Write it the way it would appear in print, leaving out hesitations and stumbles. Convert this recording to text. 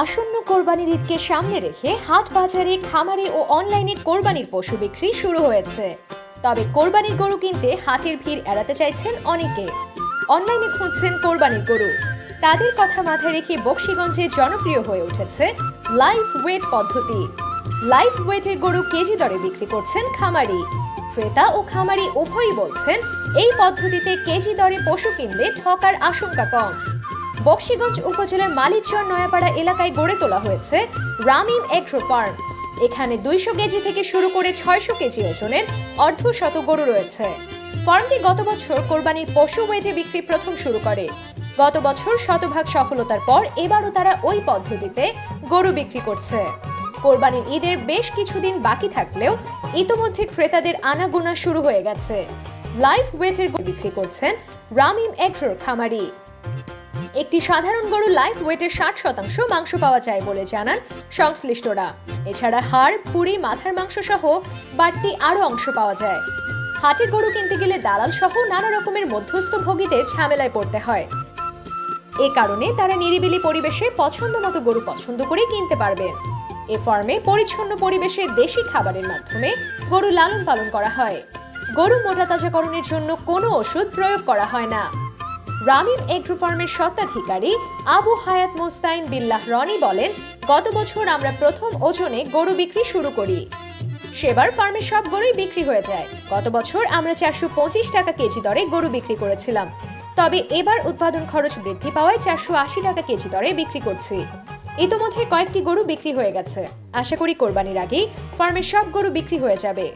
আসন্ন কোরবানির ঈদকে সামনে রেখে হাট বাজারে, খামারে ও অনলাইনে কোরবানির পশু বিক্রি শুরু হয়েছে। তবে কোরবানির গরু কিনতে হাটের ভিড় এড়াতে চাইছেন অনেকে। অনলাইনে খুঁজছেন কোরবানির গরু। তাদের কথা মাথায় রেখে বকশীগঞ্জে জনপ্রিয় হয়ে উঠেছে লাইভ ওয়েট পদ্ধতি। লাইভ ওয়েটের গরু কেজি দরে বিক্রি করছেন খামারি। ক্রেতা ও খামারি উভয়ই বলছেন এই পদ্ধতিতে কেজি দরে পশু কিনলে ঠকার আশঙ্কা কম। বকশীগঞ্জ উপজেলার মালিকচর নয়াপাড়া এলাকায় গড়ে তোলা হয়েছে রামিম এগ্রো ফার্ম। এখানে 200 কেজি থেকে শুরু করে 600 কেজি ওজনের অর্ধশত গরু রয়েছে। ফার্মটি গত বছর কোরবানির পশু ওয়েটে বিক্রি প্রথম শুরু করে। গত বছর শতভাগ সফলতার পর এবারও তারা ওই পদ্ধতিতে গরু বিক্রি করছে। কোরবানির ঈদের বেশ কিছুদিন বাকি থাকলেও ইতোমধ্যে ক্রেতাদের আনাগোনা শুরু হয়ে গেছে। লাইভ ওয়েটের গরু বিক্রি করছেন রামিম এগ্রোর খামারি। একটি সাধারণ গরু লাইভ ওয়েটের 60% মাংস পাওয়া যায় বলে জানান সংশ্লিষ্টরা। এছাড়া হাড়, পুরি, মাথার মাংস সহ বাড়তি আরও অংশ পাওয়া যায়। হাটে গরু কিনতে গেলে দালাল সহ নানা রকমের মধ্যস্থ ভোগীদের ঝামেলায় পড়তে হয়। এ কারণে তারা নিরিবিলি পরিবেশে পছন্দ মতো গরু পছন্দ করে কিনতে পারবেন। এ ফার্মে পরিচ্ছন্ন পরিবেশে দেশি খাবারের মাধ্যমে গরু লালন পালন করা হয়। গরু মোটা তাজাকরণের জন্য কোনো ওষুধ প্রয়োগ করা হয় না। রামিম এগ্রো ফার্মের স্বত্বাধিকারী আবু হায়াত মুস্তাইন বিল্লাহ রনি বলেন, গত বছর আমরা প্রথম ওজনে গরু বিক্রি শুরু করি। সেবার ফার্মের সব গরুই বিক্রি হয়ে যায়। গত বছর আমরা 425 টাকা কেজি দরে গরু বিক্রি করেছিলাম। তবে এবার উৎপাদন খরচ বৃদ্ধি পাওয়ায় 480 টাকা কেজি দরে বিক্রি করছি। ইতোমধ্যে কয়েকটি গরু বিক্রি হয়ে গেছে। আশা করি কোরবানির আগেই ফার্মের সব গরু বিক্রি হয়ে যাবে।